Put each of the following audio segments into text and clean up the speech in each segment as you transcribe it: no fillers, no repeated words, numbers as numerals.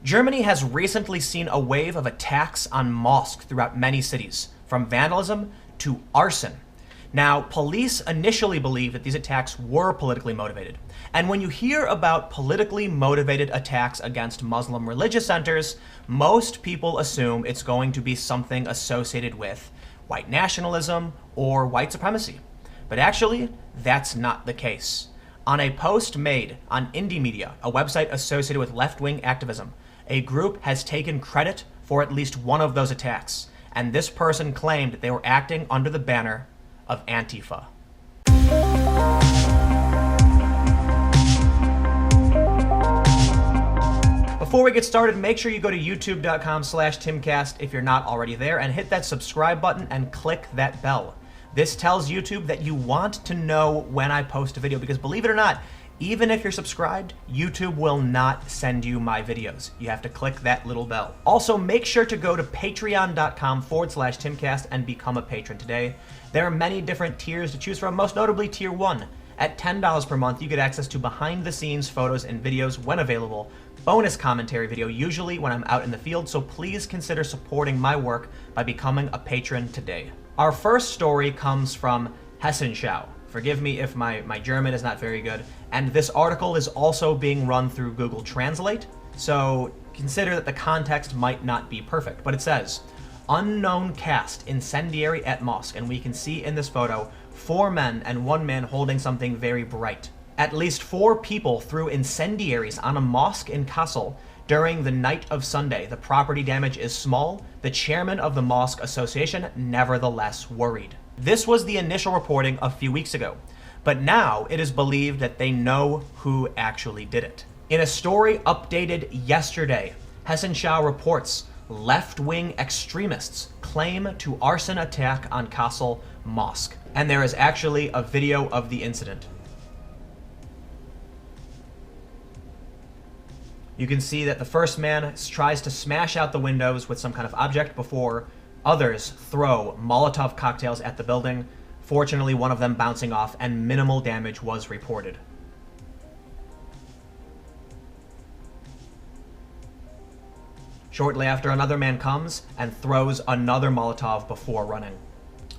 Germany has recently seen a wave of attacks on mosques throughout many cities, from vandalism to arson. Now, police initially believed that these attacks were politically motivated. And when you hear about politically motivated attacks against Muslim religious centers, most people assume it's going to be something associated with white nationalism or white supremacy. But actually, that's not the case. On a post made on Indie Media, a website associated with left-wing activism, a group has taken credit for at least one of those attacks, and this person claimed that they were acting under the banner of Antifa. Before we get started, make sure you go to youtube.com/timcast if you're not already there, and hit that subscribe button and click that bell. This tells YouTube that you want to know when I post a video, because believe it or not, even if you're subscribed, YouTube will not send you my videos. You have to click that little bell. Also, make sure to go to patreon.com/timcast and become a patron today. There are many different tiers to choose from, most notably Tier 1. At $10 per month, you get access to behind-the-scenes photos and videos when available, bonus commentary video, usually when I'm out in the field, so please consider supporting my work by becoming a patron today. Our first story comes from Hessenschau. Forgive me if my German is not very good. And this article is also being run through Google Translate, so consider that the context might not be perfect. But it says, unknown cast incendiary at mosque. And we can see in this photo 4 men and 1 man holding something very bright. At least 4 people threw incendiaries on a mosque in Kassel during the night of Sunday. The property damage is small. The chairman of the Mosque Association nevertheless worried. This was the initial reporting a few weeks ago, but now it is believed that they know who actually did it. In a story updated yesterday, Hessenschau reports left-wing extremists claim to arson attack on Kassel Mosque, and there is actually a video of the incident. You can see that the first man tries to smash out the windows with some kind of object before others throw Molotov cocktails at the building, fortunately one of them bouncing off, and minimal damage was reported. Shortly after, another man comes and throws another Molotov before running.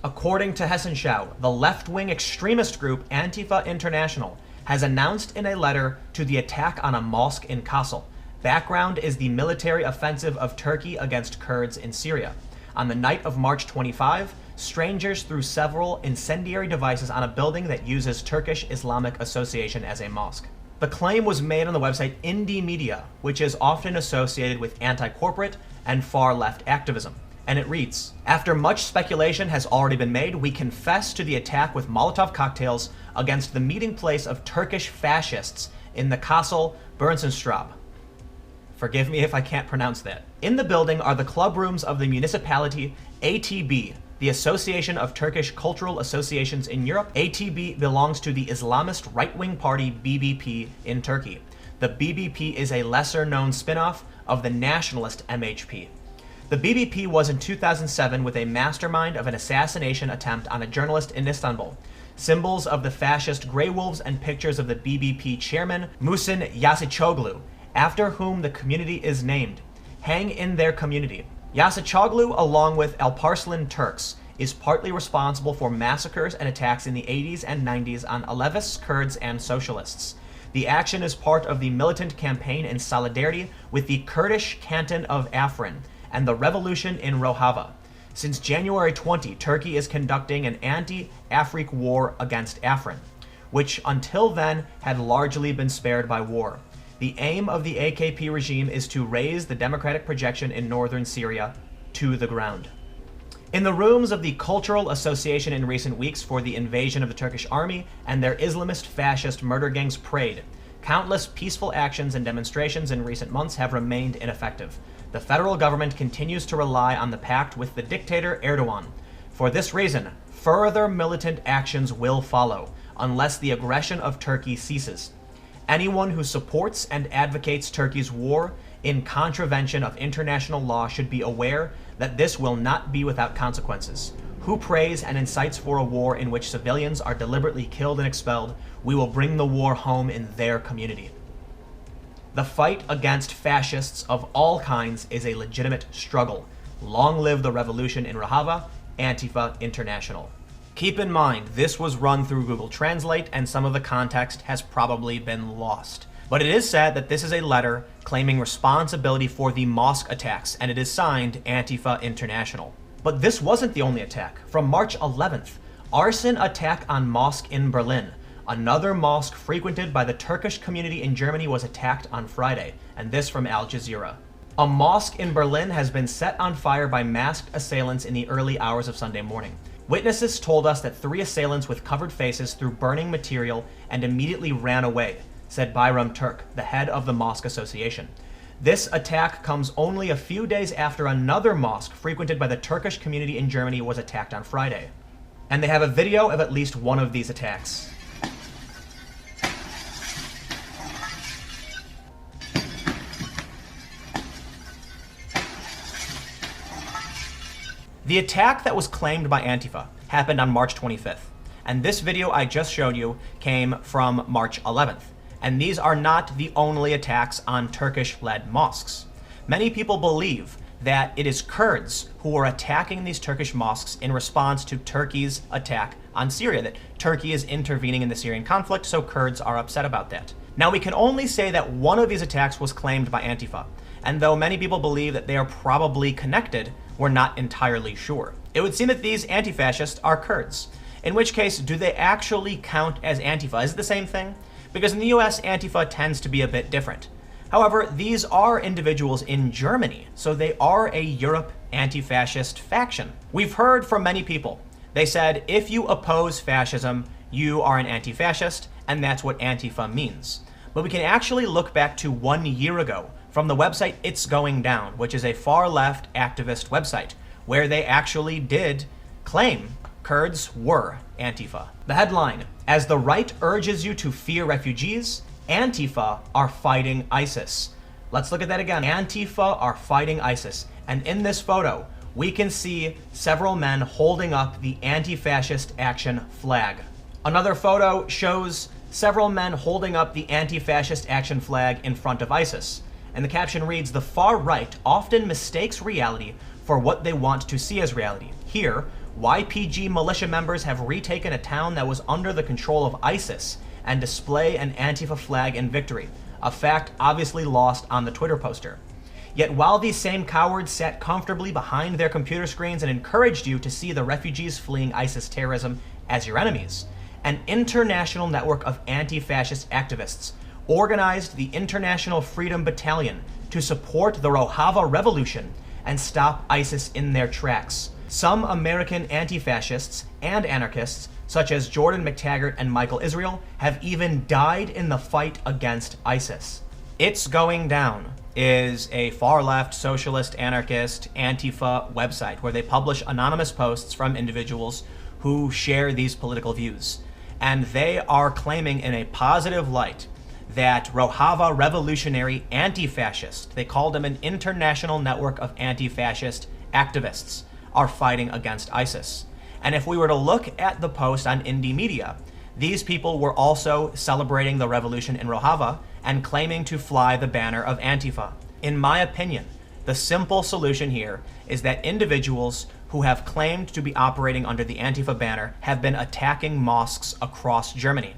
According to Hessenschau, the left-wing extremist group Antifa International has announced in a letter to the attack on a mosque in Kassel. Background is the military offensive of Turkey against Kurds in Syria. On the night of March 25, strangers threw several incendiary devices on a building that uses Turkish Islamic Association as a mosque. The claim was made on the website Indie Media, which is often associated with anti-corporate and far-left activism. And it reads, after much speculation has already been made, we confess to the attack with Molotov cocktails against the meeting place of Turkish fascists in the Kassel Bernsenstraße. Forgive me if I can't pronounce that. In the building are the club rooms of the municipality ATB, the Association of Turkish Cultural Associations in Europe. ATB belongs to the Islamist right-wing party BBP in Turkey. The BBP is a lesser-known spin-off of the nationalist MHP. The BBP was in 2007 with a mastermind of an assassination attempt on a journalist in Istanbul. Symbols of the fascist Grey Wolves and pictures of the BBP chairman, Muhsin Yassicoglu, after whom the community is named, hang in their community. Yassicoglu, along with Alparslan Turks, is partly responsible for massacres and attacks in the 80s and 90s on Alevis, Kurds, and socialists. The action is part of the militant campaign in solidarity with the Kurdish canton of Afrin and the revolution in Rojava. Since January 20, Turkey is conducting an anti-Afrik war against Afrin, which until then had largely been spared by war. The aim of the AKP regime is to raise the democratic projection in northern Syria to the ground. In the rooms of the Cultural Association in recent weeks for the invasion of the Turkish army and their Islamist fascist murder gangs prayed, countless peaceful actions and demonstrations in recent months have remained ineffective. The federal government continues to rely on the pact with the dictator Erdogan. For this reason, further militant actions will follow, unless the aggression of Turkey ceases. Anyone who supports and advocates Turkey's war in contravention of international law should be aware that this will not be without consequences. Who prays and incites for a war in which civilians are deliberately killed and expelled, we will bring the war home in their community. The fight against fascists of all kinds is a legitimate struggle. Long live the revolution in Rojava, Antifa International. Keep in mind, this was run through Google Translate and some of the context has probably been lost. But it is said that this is a letter claiming responsibility for the mosque attacks, and it is signed Antifa International. But this wasn't the only attack. From March 11th, arson attack on mosque in Berlin. Another mosque frequented by the Turkish community in Germany was attacked on Friday, and this from Al Jazeera. A mosque in Berlin has been set on fire by masked assailants in the early hours of Sunday morning. Witnesses told us that 3 assailants with covered faces threw burning material and immediately ran away, said Bayram Turk, the head of the Mosque Association. This attack comes only a few days after another mosque frequented by the Turkish community in Germany was attacked on Friday. And they have a video of at least one of these attacks. The attack that was claimed by Antifa happened on March 25th, and this video I just showed you came from March 11th. And these are not the only attacks on Turkish-led mosques. Many people believe that it is Kurds who are attacking these Turkish mosques in response to Turkey's attack on Syria, that Turkey is intervening in the Syrian conflict, so Kurds are upset about that. Now, we can only say that one of these attacks was claimed by Antifa, and though many people believe that they are probably connected, we're not entirely sure. It would seem that these anti-fascists are Kurds, in which case, do they actually count as Antifa? Is it the same thing? Because in the US, Antifa tends to be a bit different. However, these are individuals in Germany, so they are a Europe anti-fascist faction. We've heard from many people. They said, if you oppose fascism, you are an anti-fascist, and that's what Antifa means. But we can actually look back to 1 year ago from the website It's Going Down, which is a far-left activist website, where they actually did claim Kurds were Antifa. The headline, as the right urges you to fear refugees, Antifa are fighting ISIS. Let's look at that again. Antifa are fighting ISIS. And in this photo, we can see several men holding up the Anti-Fascist Action flag. Another photo shows several men holding up the Anti-Fascist Action flag in front of ISIS. And the caption reads, "The far right often mistakes reality for what they want to see as reality. Here, YPG militia members have retaken a town that was under the control of ISIS and display an Antifa flag in victory, a fact obviously lost on the Twitter poster. Yet while these same cowards sat comfortably behind their computer screens and encouraged you to see the refugees fleeing ISIS terrorism as your enemies, an international network of anti-fascist activists organized the International Freedom Battalion to support the Rojava Revolution and stop ISIS in their tracks. Some American anti-fascists and anarchists, such as Jordan McTaggart and Michael Israel, have even died in the fight against ISIS." It's Going Down is a far-left socialist anarchist Antifa website where they publish anonymous posts from individuals who share these political views. And they are claiming in a positive light that Rojava revolutionary anti-fascists, they called them an international network of anti-fascist activists, are fighting against ISIS. And if we were to look at the post on Indie Media, these people were also celebrating the revolution in Rojava and claiming to fly the banner of Antifa. In my opinion, the simple solution here is that individuals who have claimed to be operating under the Antifa banner have been attacking mosques across Germany,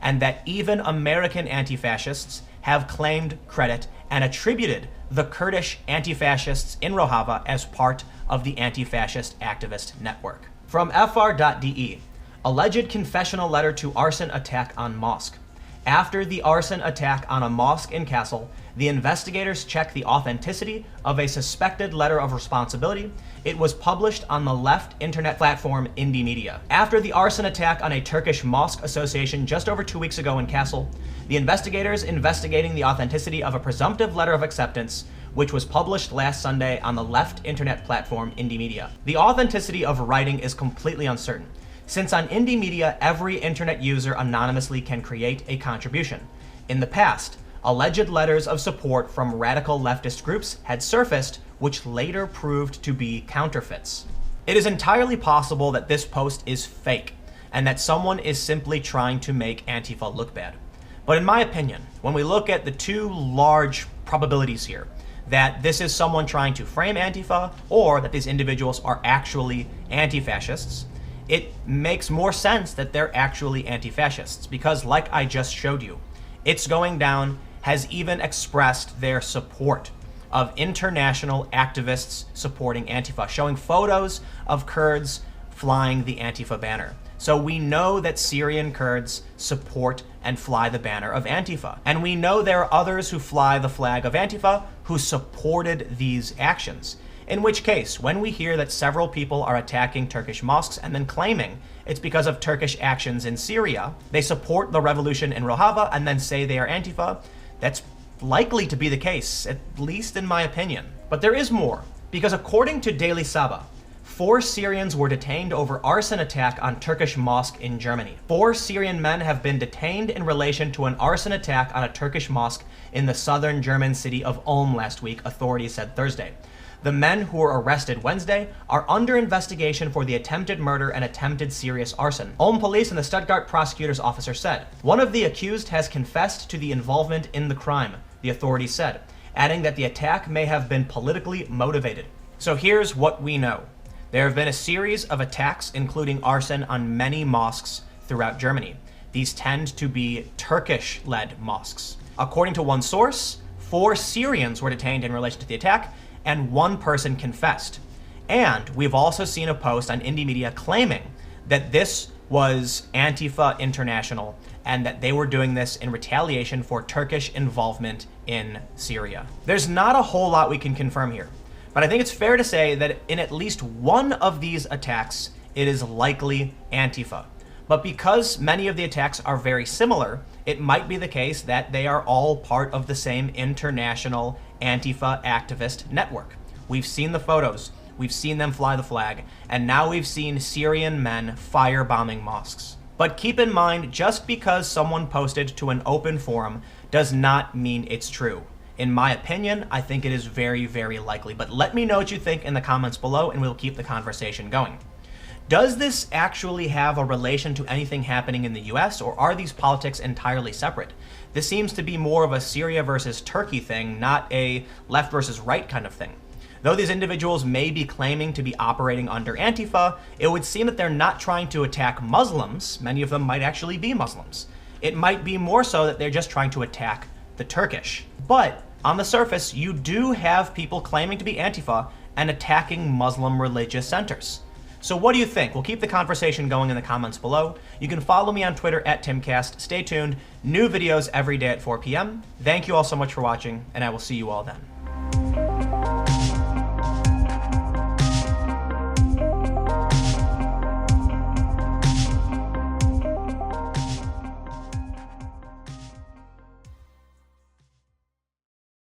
and that even American anti-fascists have claimed credit and attributed the Kurdish anti-fascists in Rojava as part of the anti-fascist activist network. From fr.de, alleged confessional letter to arson attack on mosque. After the arson attack on a mosque in Kassel, the investigators checked the authenticity of a suspected letter of responsibility. It was published on the left internet platform Indie Media. After the arson attack on a Turkish mosque association just over 2 weeks ago in Kassel, the investigators investigating the authenticity of a presumptive letter of acceptance, which was published last Sunday on the left internet platform Indie Media. The authenticity of writing is completely uncertain, since on Indie Media, every internet user anonymously can create a contribution. In the past, alleged letters of support from radical leftist groups had surfaced, which later proved to be counterfeits. It is entirely possible that this post is fake, and that someone is simply trying to make Antifa look bad. But in my opinion, when we look at the two large probabilities here, that this is someone trying to frame Antifa or that these individuals are actually anti-fascists, it makes more sense that they're actually anti-fascists because, like I just showed you, It's Going Down has even expressed their support of international activists supporting Antifa, showing photos of Kurds flying the Antifa banner. So we know that Syrian Kurds support and fly the banner of Antifa. And we know there are others who fly the flag of Antifa who supported these actions. In which case, when we hear that several people are attacking Turkish mosques and then claiming it's because of Turkish actions in Syria, they support the revolution in Rojava and then say they are Antifa, that's likely to be the case, at least in my opinion. But there is more, because according to Daily Sabah, 4 Syrians were detained over arson attack on Turkish mosque in Germany. 4 Syrian men have been detained in relation to an arson attack on a Turkish mosque in the southern German city of Ulm last week, authorities said Thursday. The men who were arrested Wednesday are under investigation for the attempted murder and attempted serious arson. Ulm police and the Stuttgart prosecutor's officer said. One of the accused has confessed to the involvement in the crime, the authorities said, adding that the attack may have been politically motivated. So here's what we know. There have been a series of attacks, including arson, on many mosques throughout Germany. These tend to be Turkish-led mosques. According to one source, 4 Syrians were detained in relation to the attack, and 1 person confessed. And we've also seen a post on Indie Media claiming that this was Antifa International and that they were doing this in retaliation for Turkish involvement in Syria. There's not a whole lot we can confirm here, but I think it's fair to say that in at least one of these attacks, it is likely Antifa. But because many of the attacks are very similar, it might be the case that they are all part of the same international Antifa activist network. We've seen the photos, we've seen them fly the flag, and now we've seen Syrian men firebombing mosques. But keep in mind, just because someone posted to an open forum does not mean it's true. In my opinion, I think it is very, very likely. But let me know what you think in the comments below, and we'll keep the conversation going. Does this actually have a relation to anything happening in the US, or are these politics entirely separate? This seems to be more of a Syria versus Turkey thing, not a left versus right kind of thing. Though these individuals may be claiming to be operating under Antifa, it would seem that they're not trying to attack Muslims. Many of them might actually be Muslims. It might be more so that they're just trying to attack the Turkish. But on the surface, you do have people claiming to be Antifa and attacking Muslim religious centers. So what do you think? We'll keep the conversation going in the comments below. You can follow me on Twitter @TimCast. Stay tuned. New videos every day at 4 p.m. Thank you all so much for watching, and I will see you all then.